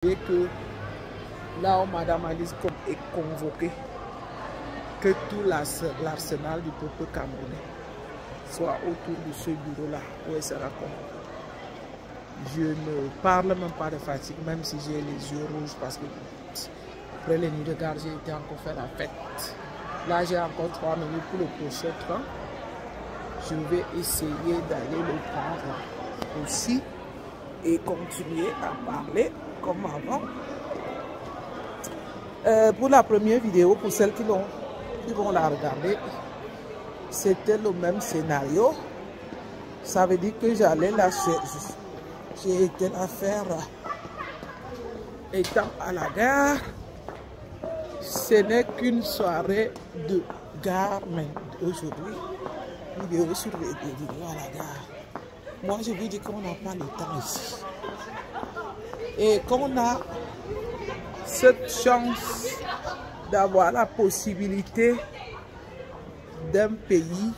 Et que là où Madame Alice est convoquée, que tout l'arsenal du peuple camerounais soit autour de ce bureau-là où elle sera convoquée. Je ne parle même pas de fatigue, même si j'ai les yeux rouges parce que après les nuits de garde, j'ai été encore faire la fête. Là, j'ai encore 3 minutes pour le prochain train. Je vais essayer d'aller le prendre aussi et continuer à parler comme avant. Pour la première vidéo, pour celles qui vont la regarder, c'était le même scénario. Ça veut dire que j'allais la chercher. J'ai été la faire étant à la gare. Ce n'est qu'une soirée de gare, mais aujourd'hui, vidéo sur les vidéos à la gare. Moi, je vous dis qu'on n'a pas le temps ici. Et qu'on a cette chance d'avoir la possibilité d'un pays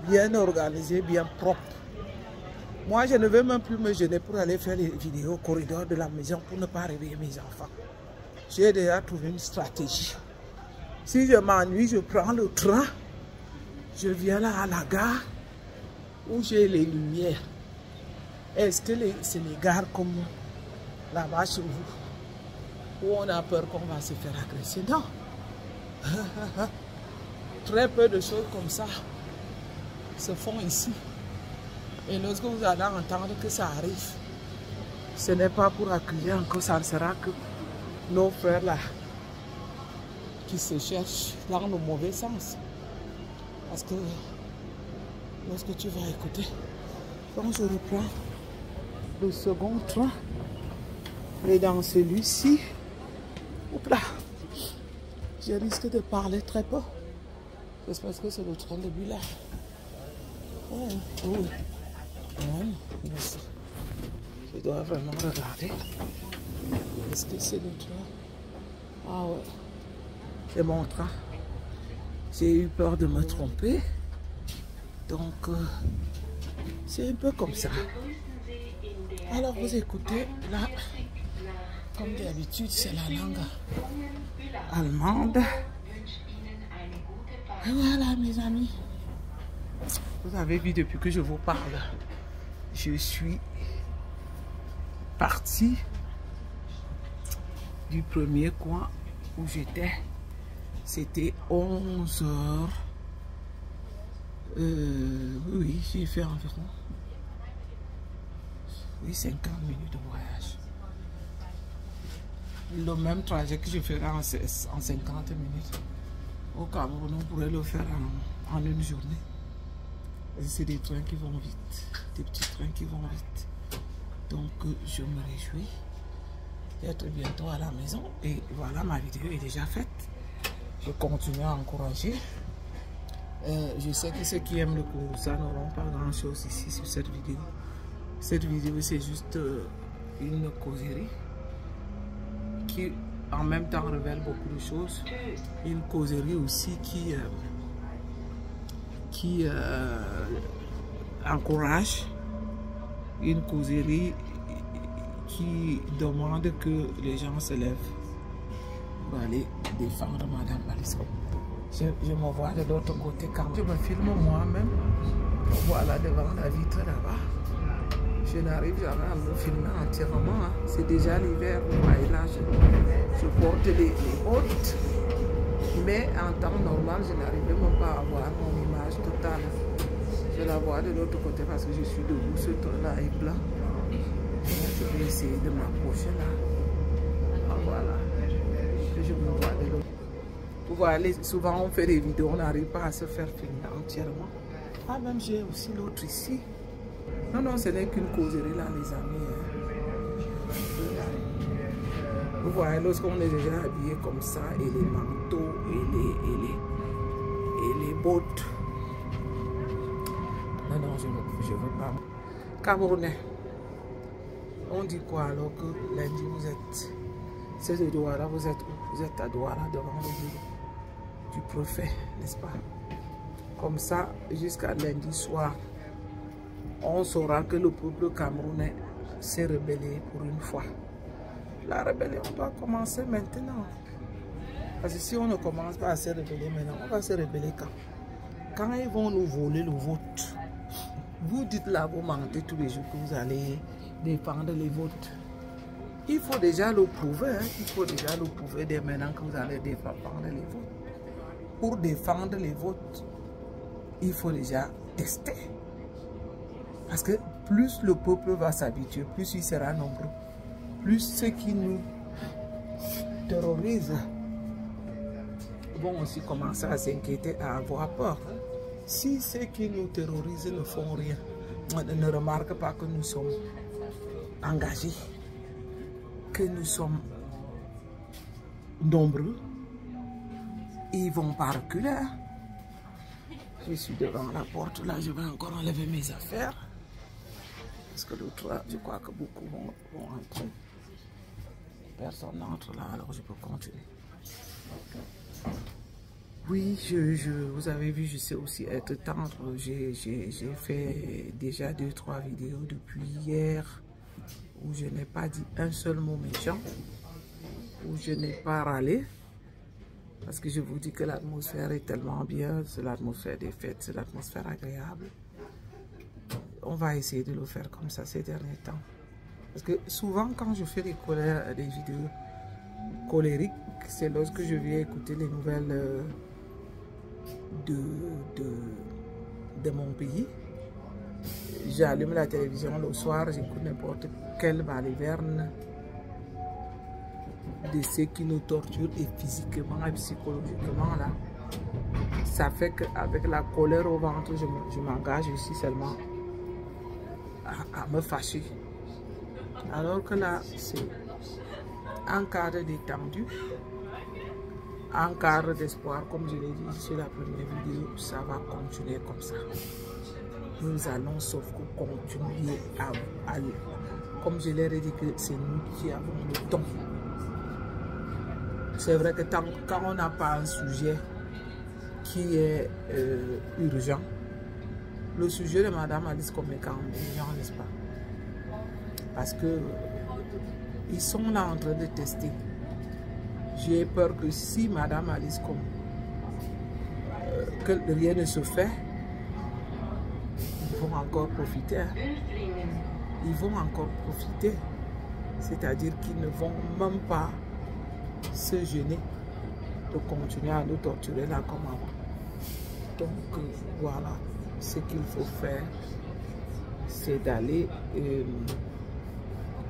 bien organisé, bien propre. Moi, je ne veux même plus me gêner pour aller faire les vidéos au corridor de la maison pour ne pas réveiller mes enfants. J'ai déjà trouvé une stratégie. Si je m'ennuie, je prends le train, je viens là à la gare où j'ai les lumières. Est-ce que c'est les gares comme là-bas chez vous, où on a peur qu'on va se faire agresser? Non. Très peu de choses comme ça se font ici. Et lorsque vous allez entendre que ça arrive, ce n'est pas pour accueillir encore, ça ne sera que nos frères là qui se cherchent dans le mauvais sens. Parce que lorsque tu vas écouter, quand je reprends le second train, et dans celui-ci, là, je risque de parler très peu. C'est parce que c'est le train de Bula. Ouais, oui. Ouais, je dois vraiment regarder. Est-ce que c'est le train? Ah ouais, c'est mon train. J'ai eu peur de me tromper. Donc, c'est un peu comme ça. Alors, vous écoutez, là, comme d'habitude, c'est la langue allemande. Et voilà, mes amis. Vous avez vu depuis que je vous parle, je suis parti du premier coin où j'étais. C'était 11 h. Oui, j'ai fait environ 50 minutes de voyage. Le même trajet que je ferai en 50 minutes. Au Cameroun, on pourrait le faire en une journée. C'est des trains qui vont vite, des petits trains qui vont vite. Donc, je me réjouis d'être bientôt à la maison. Et voilà, ma vidéo est déjà faite. Je continue à encourager. Je sais que ceux qui aiment le Kouroussa n'auront pas grand-chose ici sur cette vidéo. Cette vidéo, c'est juste une causerie qui, en même temps, révèle beaucoup de choses. Une causerie aussi qui encourage, une causerie qui demande que les gens se lèvent pour aller défendre Madame Alice. Je me vois de l'autre côté quand je me filme moi-même. Voilà devant la vitre là-bas. Je n'arrive jamais à me filmer entièrement. Hein. C'est déjà l'hiver. Et là, je porte les bottes. Mais en temps normal, je n'arrive même pas à voir mon image totale. Je la vois de l'autre côté parce que je suis debout. Ce train-là est blanc. Je vais essayer de m'approcher là. Ah, voilà. Je me vois de l'autre. Vous voyez, souvent on fait des vidéos, on n'arrive pas à se faire filmer entièrement. Ah, même j'ai aussi l'autre ici. Non, non, ce n'est qu'une causerie là, les amis. Vous voyez, lorsqu'on est déjà habillé comme ça, et les manteaux, et les bottes. Non, non, je ne veux pas. Camerounais, on dit quoi alors que lundi vous êtes... C'est de Douala, vous êtes à Douala devant le bureau du préfet, n'est-ce pas? Comme ça, jusqu'à lundi soir, on saura que le peuple camerounais s'est rebellé pour une fois. La rébellion doit commencer maintenant. Parce que si on ne commence pas à se rébeller maintenant, on va se rébeller quand? Quand ils vont nous voler le vote. Vous dites là, vous mentez tous les jours que vous allez défendre les votes. Il faut déjà le prouver. Hein? Il faut déjà le prouver dès maintenant que vous allez défendre les votes. Pour défendre les votes, il faut déjà tester. Parce que plus le peuple va s'habituer, plus il sera nombreux. Plus ceux qui nous terrorisent vont aussi commencer à s'inquiéter, à avoir peur. Si ceux qui nous terrorisent ne font rien, ne remarquent pas que nous sommes engagés, que nous sommes nombreux, ils ne vont pas reculer. Je suis devant la porte, là je vais encore enlever mes affaires. Parce que l'autre, je crois que beaucoup vont entrer. Personne n'entre là, alors je peux continuer. Oui, vous avez vu, je sais aussi être tendre. J'ai fait déjà 2-3 vidéos depuis hier où je n'ai pas dit un seul mot méchant, où je n'ai pas râlé. Parce que je vous dis que l'atmosphère est tellement bien, c'est l'atmosphère des fêtes, c'est l'atmosphère agréable. On va essayer de le faire comme ça ces derniers temps. Parce que souvent quand je fais des vidéos colériques, c'est lorsque je viens écouter les nouvelles de mon pays. J'allume la télévision le soir, j'écoute n'importe quelle baliverne de ceux qui nous torturent et physiquement et psychologiquement là. Ça fait qu'avec la colère au ventre, je m'engage aussi seulement à me fâcher. Alors que là, c'est un cadre détendu, un cadre d'espoir, comme je l'ai dit sur la première vidéo, ça va continuer comme ça. Nous allons sauf que continuer à comme je l'ai dit que c'est nous qui avons le temps. C'est vrai que quand on n'a pas un sujet qui est urgent, le sujet de Madame Alice Combes est quand même urgent, n'est-ce pas? Parce que ils sont là en train de tester. J'ai peur que si Madame Alice Combes, que rien ne se fait, ils vont encore profiter. Hein? Ils vont encore profiter. C'est-à-dire qu'ils ne vont même pas se gêner de continuer à nous torturer là comme avant. Donc voilà, ce qu'il faut faire, c'est d'aller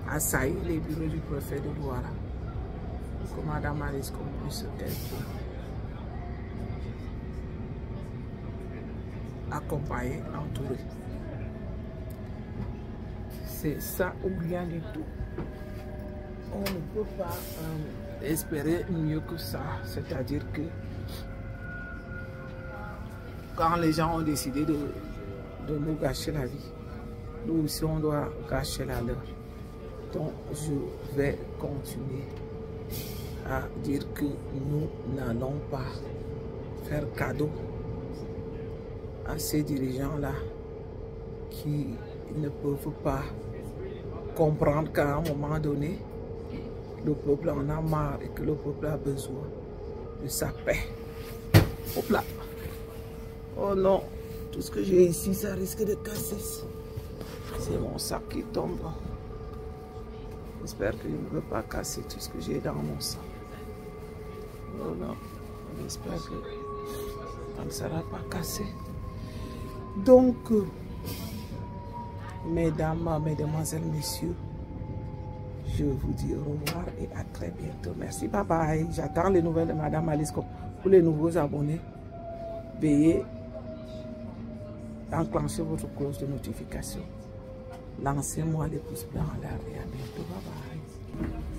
assaillir les bureaux du préfet de Douala pour que Madame Alice Combes puisse être accompagnée, entourée. C'est ça ou rien du tout. On ne peut pas espérer mieux que ça. C'est-à-dire que quand les gens ont décidé de nous gâcher la vie, nous aussi on doit gâcher la leur. Donc je vais continuer à dire que nous n'allons pas faire cadeau à ces dirigeants-là qui ne peuvent pas comprendre qu'à un moment donné, le peuple en a marre et que le peuple a besoin de sa paix. Hop là. Oh non, tout ce que j'ai ici, ça risque de casser. C'est mon sac qui tombe. J'espère que je ne veux pas casser tout ce que j'ai dans mon sac. Oh non, j'espère que ça ne sera pas cassé. Donc, mesdames, mesdemoiselles, messieurs, je vous dis au revoir et à très bientôt. Merci, bye bye. J'attends les nouvelles de Madame Alice Combes. Pour les nouveaux abonnés, veuillez enclencher votre cloche de notification. Lancez-moi les pouces bleus en l'air et à bientôt. Bye bye.